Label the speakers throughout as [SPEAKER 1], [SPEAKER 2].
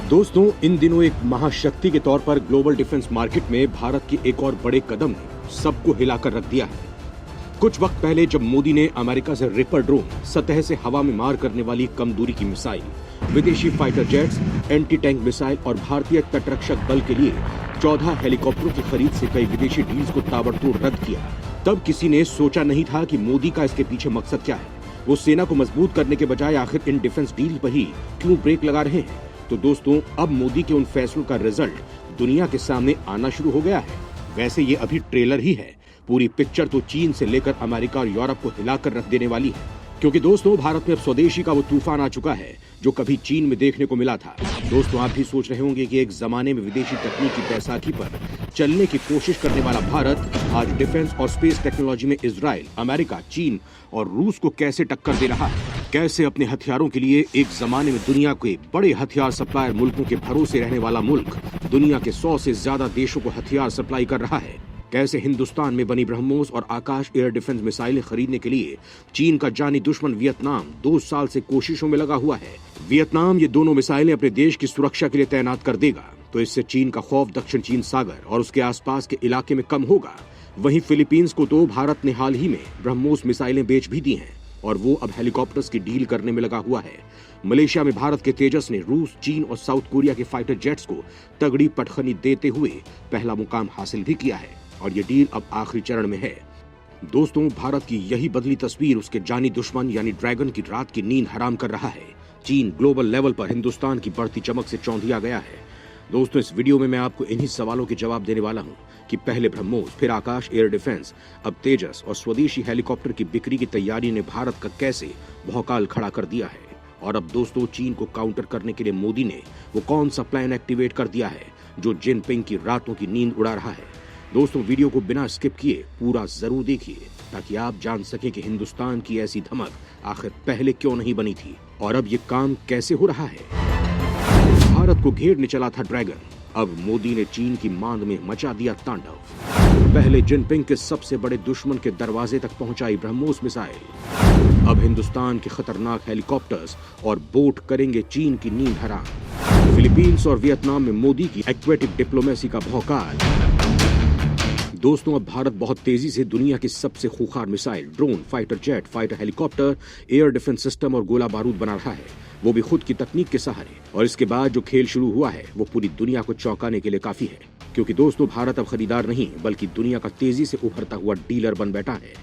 [SPEAKER 1] दोस्तों, इन दिनों एक महाशक्ति के तौर पर ग्लोबल डिफेंस मार्केट में भारत के एक और बड़े कदम ने सबको हिलाकर रख दिया है। कुछ वक्त पहले जब मोदी ने अमेरिका से रिपर ड्रोन, सतह से हवा में मार करने वाली कम दूरी की मिसाइल, विदेशी fighter jets, anti tank missile और भारतीय तटरक्षक बल के लिए 14 हेलीकॉप्टरों की खरीद से कई विदेशी डील्स को ताबड़तोड़ रद्द किया, तब किसी ने सोचा नहीं था कि मोदी का इसके पीछे मकसद क्या है। वो सेना को मजबूत करने के बजाय आखिर इन डिफेंस डील पर ही क्यों ब्रेक लगा रहे हैं। तो दोस्तों, अब मोदी के उन फैसलों का रिजल्ट दुनिया के सामने आना शुरू हो गया है। वैसे ये अभी ट्रेलर ही है, पूरी पिक्चर तो चीन से लेकर अमेरिका और यूरोप को हिलाकर रख देने वाली है। क्योंकि दोस्तों, भारत में अब स्वदेशी का वो तूफान आ चुका है जो कभी चीन में देखने को मिला था। दोस्तों, आप भी सोच रहे होंगे कि एक जमाने में विदेशी तकनीक की बैसाखी पर चलने की कोशिश करने वाला भारत आज डिफेंस और स्पेस टेक्नोलॉजी में इजराइल, अमेरिका, चीन और रूस को कैसे टक्कर दे रहा है। कैसे अपने हथियारों के लिए एक जमाने में दुनिया के बड़े हथियार सप्लायर मुल्कों के भरोसे रहने वाला मुल्क दुनिया के 100 से ज्यादा देशों को हथियार सप्लाई कर रहा है। कैसे हिंदुस्तान में बनी ब्रह्मोस और आकाश एयर डिफेंस मिसाइलें खरीदने के लिए चीन का जानी दुश्मन वियतनाम 2 साल से कोशिशों में लगा हुआ है। वियतनाम ये दोनों मिसाइलें अपने देश की सुरक्षा के लिए तैनात कर देगा, तो इससे चीन का खौफ दक्षिण चीन सागर और उसके आसपास के इलाके में कम होगा। वहीं फिलीपींस को तो भारत ने हाल ही में ब्रह्मोस मिसाइलें बेच भी दी हैं और वो अब हेलीकॉप्टर्स की डील करने में लगा हुआ है। मलेशिया में भारत के तेजस ने रूस, चीन और साउथ कोरिया के फाइटर जेट्स को तगड़ी पटखनी देते हुए पहला मुकाम हासिल भी किया है और ये डील अब आखिरी चरण में है। दोस्तों, भारत की यही बदली तस्वीर उसके जानी दुश्मन यानी ड्रैगन की रात की नींद हराम कर रहा है। चीन ग्लोबल लेवल पर हिंदुस्तान की बढ़ती चमक से चौंधिया गया है। दोस्तों, इस वीडियो में मैं आपको इन्हीं सवालों के जवाब देने वाला हूं कि पहले ब्रह्मोस, फिर आकाश एयर डिफेंस, अब तेजस और स्वदेशी हेलीकॉप्टर की बिक्री की तैयारी ने भारत का कैसे भौकाल खड़ा कर दिया है। और अब दोस्तों, चीन को काउंटर करने के लिए मोदी ने वो कौन सा प्लान एक्टिवेट कर दिया है जो जिनपिंग की रातों की नींद उड़ा रहा है। दोस्तों, वीडियो को बिना स्किप किए पूरा जरूर देखिए ताकि आप जान सकें कि हिंदुस्तान की ऐसी धमक आखिर पहले क्यों नहीं बनी थी और अब ये काम कैसे हो रहा है। भारत को घेरने चला था ड्रैगन, अब मोदी ने चीन की मांद में मचा दिया तांडव। पहले जिनपिंग के सबसे बड़े दुश्मन के दरवाजे तक पहुंचाई ब्रह्मोस मिसाइल, अब हिंदुस्तान के खतरनाक हेलीकॉप्टर्स और बोट करेंगे चीन की नींद हराम। फिलीपींस और वियतनाम में मोदी की एक्वेटिक डिप्लोमेसी का भौकाल। दोस्तों, अब भारत बहुत तेजी से दुनिया की सबसे खूंखार missile, drone, fighter jet, fighter helicopter, air defence system और गोला बारूद बना रहा है, वो भी खुद की तकनीक के सहारे। और इसके बाद जो खेल शुरू हुआ है वो पूरी दुनिया को चौंकाने के लिए काफी है। क्योंकि दोस्तों, भारत अब खरीदार नहीं बल्कि दुनिया का तेजी से उभरता हुआ डीलर बन बैठा है।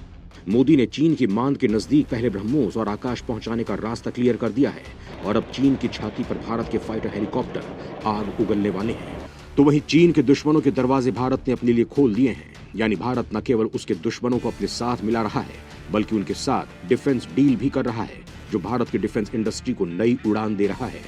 [SPEAKER 1] मोदी ने चीन की मांद के नजदीक पहले ब्रह्मोस और आकाश पहुंचाने का रास्ता क्लियर कर दिया है और अब चीन की छाती पर भारत के फाइटर हेलीकॉप्टर आग उगलने वाले हैं। तो वहीं चीन के दुश्मनों के दरवाजे भारत ने अपने लिए खोल दिए हैं, यानी भारत न केवल उसके दुश्मनों को अपने साथ मिला रहा है बल्कि उनके साथ डिफेंस डील भी कर रहा है जो भारत की डिफेंस इंडस्ट्री को नई उड़ान दे रहा है।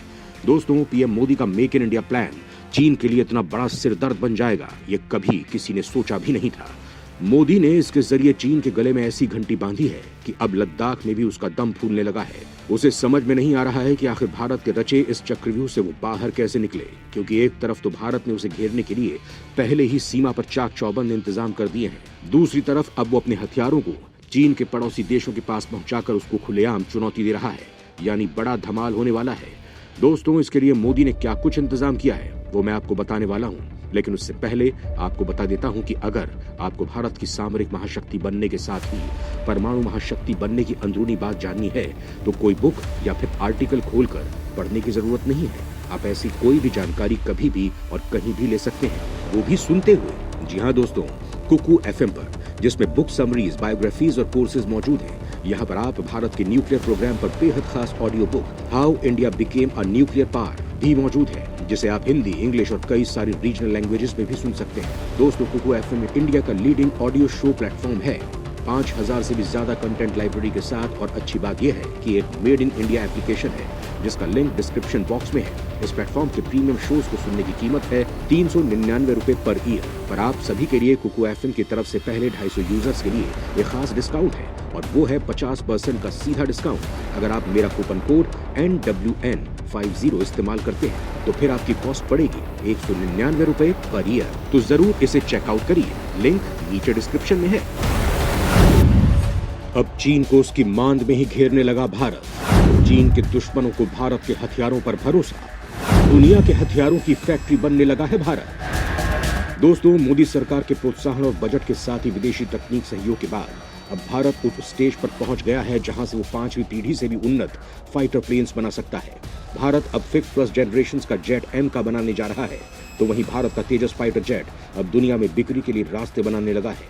[SPEAKER 1] दोस्तों, पीएम मोदी का मेक इन इंडिया प्लान चीन के लिए इतना बड़ा सिरदर्द बन जाएगा ये कभी किसी ने सोचा भी नहीं था। मोदी ने इसके जरिए चीन के गले में ऐसी घंटी बांधी है कि अब लद्दाख में भी उसका दम फूलने लगा है। उसे समझ में नहीं आ रहा है कि आखिर भारत के रचे इस चक्रव्यूह से वो बाहर कैसे निकले, क्योंकि एक तरफ तो भारत ने उसे घेरने के लिए पहले ही सीमा पर चाक चौबंद इंतजाम कर दिए हैं, दूसरी तरफ अब वो अपने हथियारों को चीन के पड़ोसी देशों के पास पहुंचाकर उसको खुलेआम चुनौती दे रहा है, यानी बड़ा धमाल होने वाला है। दोस्तों, इसके लिए मोदी ने क्या कुछ इंतजाम किया है वो मैं आपको बताने वाला हूँ, लेकिन उससे पहले आपको बता देता हूं कि अगर आपको भारत की सामरिक महाशक्ति बनने के साथ ही परमाणु महाशक्ति बनने की अंदरूनी बात जाननी है तो कोई बुक या फिर आर्टिकल खोलकर पढ़ने की जरूरत नहीं है। आप ऐसी कोई भी जानकारी कभी भी और कहीं भी ले सकते हैं, वो भी सुनते हुए। जी हाँ दोस्तों, कुकू एफएम पर, जिसमें बुक समरीज, बायोग्राफीज और कोर्सेज मौजूद हैं। यहाँ पर आप भारत के न्यूक्लियर प्रोग्राम पर बेहद खास audio book how India became a nuclear power भी मौजूद है, जिसे आप हिंदी, इंग्लिश और कई सारी रीजनल लैंग्वेजेस में भी सुन सकते हैं। दोस्तों, कुकू एफएम इंडिया का लीडिंग ऑडियो शो प्लेटफॉर्म है, 5000 से भी ज्यादा कंटेंट लाइब्रेरी के साथ। और अच्छी बात यह है कि एक मेड इन इंडिया एप्लीकेशन है जिसका लिंक डिस्क्रिप्शन बॉक्स में है। इस प्लेटफॉर्म के प्रीमियम शोज को सुनने की कीमत है 399 रुपए पर ईयर। पर आप सभी के लिए कुकू एफएम की तरफ से पहले 250 यूजर्स के लिए एक खास डिस्काउंट है और वो है 50% का सीधा डिस्काउंट। अगर आप मेरा कूपन कोड NWN50 इस्तेमाल करते हैं तो फिर आपकी कॉस्ट पड़ेगी 199 रुपए पर ईयर। तो जरूर इसे चेकआउट करिए, लिंक नीचे डिस्क्रिप्शन में है। अब चीन को उसकी मांद में ही घेरने लगा भारत। चीन के दुश्मनों को भारत के हथियारों पर भरोसा। दुनिया के हथियारों की फैक्ट्री बनने लगा है भारत। दोस्तों, मोदी सरकार के प्रोत्साहन और बजट के साथ ही विदेशी तकनीक सहयोग के बाद अब भारत उस स्टेज पर पहुंच गया है जहां से वो 5वीं पीढ़ी से भी उन्नत फाइटर प्लेन्स बना सकता है। भारत अब 5th प्लस जनरेशन का जेट एम का बनाने जा रहा है, तो वहीं भारत का तेजस फाइटर जेट अब दुनिया में बिक्री के लिए रास्ते बनाने लगा है।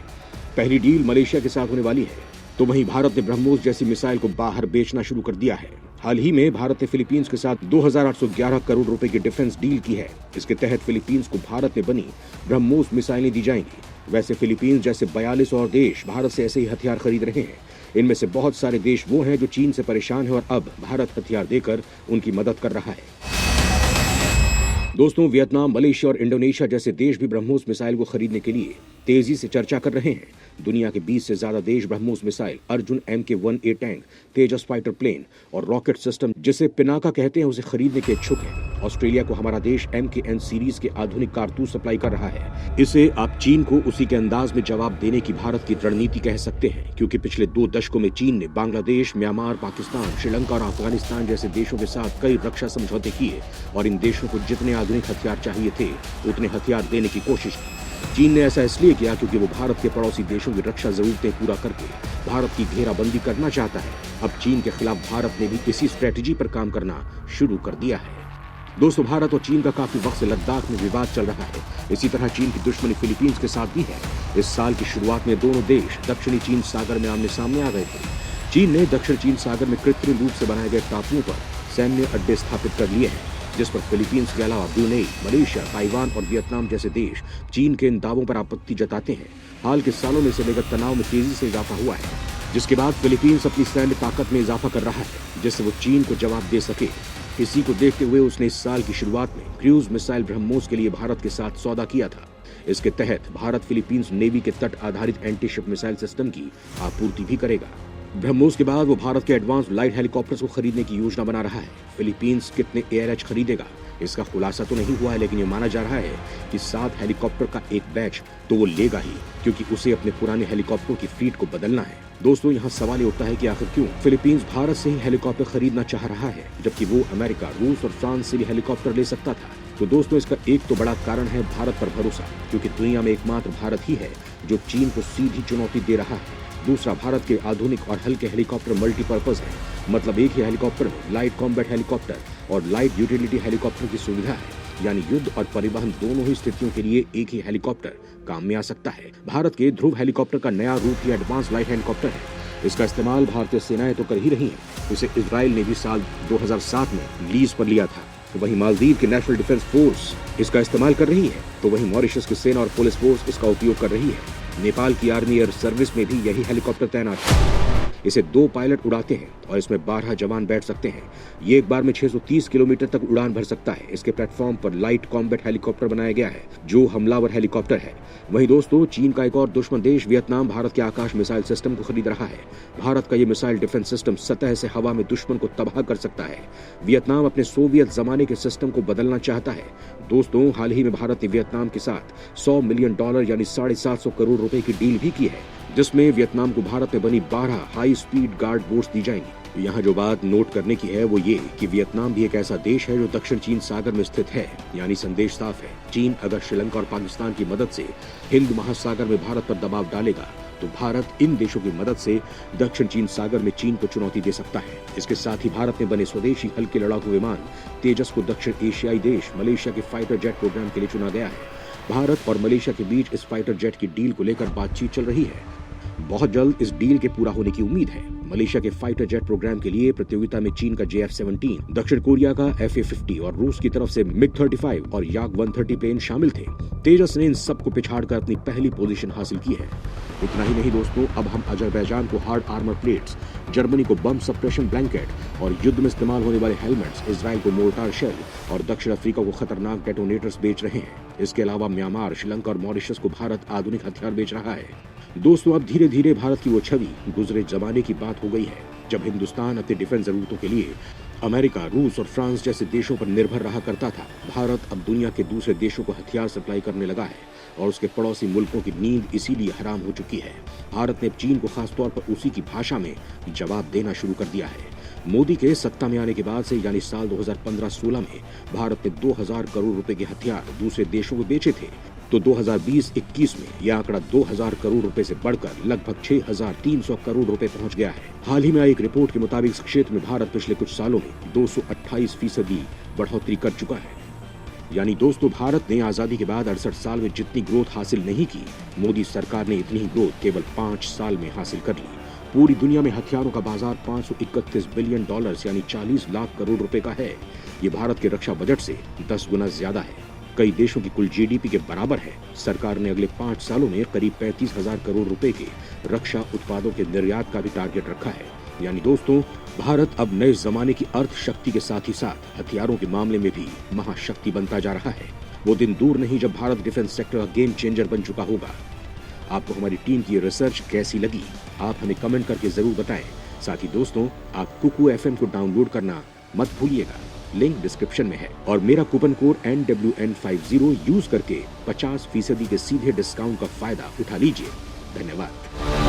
[SPEAKER 1] पहली डील मलेशिया के साथ होने वाली है, तो वहीं भारत ने ब्रह्मोस जैसी मिसाइल को बाहर बेचना शुरू कर दिया है। हाल ही में भारत ने फिलीपींस के साथ 2,811 करोड़ रुपए की डिफेंस डील की है। इसके तहत फिलीपींस को भारत में बनी ब्रह्मोस मिसाइलें दी जाएंगी। वैसे फिलीपींस जैसे 42 और देश भारत से ऐसे ही हथियार खरीद रहे हैं। इनमें से बहुत सारे देश वो हैं जो चीन से परेशान है और अब भारत हथियार देकर उनकी मदद कर रहा है। दोस्तों, वियतनाम, मलेशिया और इंडोनेशिया जैसे देश भी ब्रह्मोस मिसाइल को खरीदने के लिए तेजी से चर्चा कर रहे हैं। दुनिया के 20 से ज्यादा देश BrahMos missile, Arjun MK-1A tank, Tejas fighter plane और रॉकेट सिस्टम जिसे पिनाका कहते हैं उसे खरीदने के इच्छुक हैं। ऑस्ट्रेलिया को हमारा देश MKN सीरीज के आधुनिक कारतूस सप्लाई कर रहा है। इसे आप चीन को उसी के अंदाज में जवाब देने की भारत की रणनीति कह सकते हैं, क्योंकि पिछले 2 दशकों में चीन ने बांग्लादेश, म्यांमार, पाकिस्तान, श्रीलंका और अफगानिस्तान जैसे देशों के साथ कई रक्षा समझौते किए और इन देशों को जितने आधुनिक हथियार चाहिए थे उतने हथियार देने की कोशिश की। चीन ने ऐसा इसलिए किया क्योंकि वो भारत के पड़ोसी देशों की रक्षा जरूरतें पूरा करके भारत की घेराबंदी करना चाहता है। अब चीन के खिलाफ भारत ने भी इसी स्ट्रेटेजी पर काम करना शुरू कर दिया है। दोस्तों, भारत और चीन का काफी वक्त से लद्दाख में विवाद चल रहा है। इसी तरह चीन की दुश्मनी फिलीपींस के साथ भी है। इस साल की शुरुआत में दोनों देश दक्षिणी चीन सागर में आमने सामने आ गए थे। चीन ने दक्षिण चीन सागर में कृत्रिम रूप से बनाए गए टापुओं पर सैन्य अड्डे स्थापित कर लिए हैं, जिस पर फिलीपींस के अलावा ब्रुनेई, मलेशिया, ताइवान और वियतनाम जैसे देश चीन के इन दावों पर आपत्ति जताते हैं। हाल के सालों में इसे लेकर तनाव में तेजी से इजाफा हुआ है, जिसके बाद फिलीपींस अपनी सैन्य ताकत में इजाफा कर रहा है, जिससे वो चीन को जवाब दे सके। इसी को देखते हुए उसने इस साल की शुरुआत में क्रूज मिसाइल ब्रह्मोस के लिए भारत के साथ सौदा किया था। इसके तहत भारत फिलीपींस नेवी के तट आधारित एंटी शिप मिसाइल सिस्टम की आपूर्ति भी करेगा। ब्रह्मोस के बाद वो भारत के एडवांस लाइट हेलीकॉप्टर्स को खरीदने की योजना बना रहा है। फिलीपींस कितने ALH खरीदेगा इसका खुलासा तो नहीं हुआ है, लेकिन ये माना जा रहा है कि 7 हेलीकॉप्टर का एक बैच तो वो लेगा ही, क्योंकि उसे अपने पुराने हेलीकॉप्टरों की फ्लीट को बदलना है। दोस्तों, यहाँ सवाल ये उठता है कि आखिर क्यों फिलीपींस भारत से ही हेलीकॉप्टर खरीदना चाह रहा है, जबकि वो अमेरिका, रूस और फ्रांस से भी हेलीकॉप्टर ले सकता था। तो दोस्तों, इसका एक तो बड़ा कारण है भारत पर भरोसा, क्योंकि दुनिया में एकमात्र भारत ही है जो चीन को सीधी चुनौती दे रहा है। दूसरा, भारत के आधुनिक और हल्के हेलीकॉप्टर मल्टीपर्पज है, मतलब एक ही हेलीकॉप्टर में लाइट कॉम्बैट हेलीकॉप्टर और लाइट यूटिलिटी हेलीकॉप्टर की सुविधा है, यानी युद्ध और परिवहन दोनों ही स्थितियों के लिए एक ही हेलीकॉप्टर काम में आ सकता है। भारत के ध्रुव हेलीकॉप्टर का नया रूप ये एडवांस लाइट हेलीकॉप्टर है। इसका इस्तेमाल भारतीय सेनाएं तो कर ही रही हैं। इसे इजराइल ने भी साल 2007 में लीज पर लिया था। तो वहीं मालदीव की नेशनल डिफेंस फोर्स इसका इस्तेमाल कर रही है, तो वहीं मॉरिशस की सेना और पुलिस फोर्स इसका उपयोग कर रही है। नेपाल की आर्मी एयर सर्विस में भी यही हेलीकॉप्टर तैनात है। इसे 2 पायलट उड़ाते हैं और इसमें 12 जवान बैठ सकते हैं। ये एक बार में 630 किलोमीटर तक उड़ान भर सकता है। इसके प्लेटफॉर्म पर लाइट कॉम्बैट हेलीकॉप्टर बनाया गया है, जो हमलावर हेलीकॉप्टर है। वहीं दोस्तों, चीन का एक और दुश्मन देश वियतनाम भारत के आकाश मिसाइल सिस्टम को खरीद रहा है। भारत का ये मिसाइल डिफेंस सिस्टम सतह से हवा में दुश्मन को तबाह कर सकता है। वियतनाम अपने सोवियत जमाने के सिस्टम को बदलना चाहता है। दोस्तों, हाल ही में भारत ने वियतनाम के साथ $100 मिलियन यानी 750 करोड़ रुपए की डील भी की है, जिसमें वियतनाम को भारत में बनी 12 हाई स्पीड गार्ड बोट्स दी जाएंगी। यहाँ जो बात नोट करने की है वो ये कि वियतनाम भी एक ऐसा देश है जो दक्षिण चीन सागर में स्थित है, यानी संदेश साफ है। चीन अगर श्रीलंका और पाकिस्तान की मदद से हिंद महासागर में भारत पर दबाव डालेगा, तो भारत इन देशों की मदद से दक्षिण चीन सागर में चीन को चुनौती दे सकता है। इसके साथ ही भारत में बने स्वदेशी हल्के लड़ाकू विमान तेजस को दक्षिण एशियाई देश मलेशिया के फाइटर जेट प्रोग्राम के लिए चुना गया है। भारत और मलेशिया के बीच इस फाइटर जेट की डील को लेकर बातचीत चल रही है। बहुत जल्द इस डील के पूरा होने की उम्मीद है। मलेशिया के फाइटर जेट प्रोग्राम के लिए प्रतियोगिता में चीन का JF-17, दक्षिण कोरिया का FA-50 और रूस की तरफ से MiG-35 और Yak-130 प्लेन शामिल थे। तेजस ने इन सबको पिछाड़कर अपनी पहली पोजीशन हासिल की है। इतना ही नहीं दोस्तों, अब हम अजरबैजान को हार्ड आर्मर प्लेट्स, जर्मनी को बम सप्रेशन ब्लैंकेट और युद्ध में इस्तेमाल होने वाले हेलमेट्स, इजराइल को मोर्टार शेल और दक्षिण अफ्रीका को खतरनाक डेटोनेटर्स बेच रहे हैं। इसके अलावा म्यांमार, श्रीलंका और मॉरिशस को भारत आधुनिक हथियार बेच रहा है। दोस्तों, अब धीरे धीरे भारत की वो छवि गुजरे जमाने की बात हो गई है, जब हिंदुस्तान अपनी डिफेंस जरूरतों के लिए अमेरिका, रूस और फ्रांस जैसे देशों पर निर्भर रहा करता था। भारत अब दुनिया के दूसरे देशों को हथियार सप्लाई करने लगा है और उसके पड़ोसी मुल्कों की नींद इसीलिए हराम हो चुकी है। भारत ने चीन को खासतौर पर उसी की भाषा में जवाब देना शुरू कर दिया है। मोदी के सत्ता में आने के बाद से यानी साल 2015-16 में भारत ने 2000 करोड़ रुपए के हथियार दूसरे देशों को बेचे थे, तो 2020-21 में यह आंकड़ा 2000 करोड़ रुपए से बढ़कर लगभग 6300 करोड़ रुपए पहुंच गया है। हाल ही में आई एक रिपोर्ट के मुताबिक इस क्षेत्र में भारत पिछले कुछ सालों में 228% बढ़ोतरी कर चुका है। यानी दोस्तों, भारत ने आजादी के बाद 68 साल में जितनी ग्रोथ हासिल नहीं की, मोदी सरकार ने इतनी ही ग्रोथ केवल 5 साल में हासिल कर ली। पूरी दुनिया में हथियारों का बाजार 531 बिलियन डॉलर यानी 40 लाख करोड़ रुपए का है। ये भारत के रक्षा बजट से 10 गुना ज्यादा है, कई देशों की कुल जीडीपी के बराबर है। सरकार ने अगले 5 सालों में करीब 35,000 करोड़ रुपए के रक्षा उत्पादों के निर्यात का भी टारगेट रखा है। यानी दोस्तों, भारत अब नए जमाने की अर्थ शक्ति के साथ ही साथ हथियारों के मामले में भी महाशक्ति बनता जा रहा है। वो दिन दूर नहीं जब भारत डिफेंस सेक्टर का गेम चेंजर बन चुका होगा। आपको हमारी टीम की रिसर्च कैसी लगी, आप हमें कमेंट करके जरूर बताएं। साथ ही दोस्तों, आप कुकू FM को डाउनलोड करना मत भूलिएगा, लिंक डिस्क्रिप्शन में है। और मेरा कूपन कोड NWN50 यूज करके 50% के सीधे डिस्काउंट का फायदा उठा लीजिए। धन्यवाद।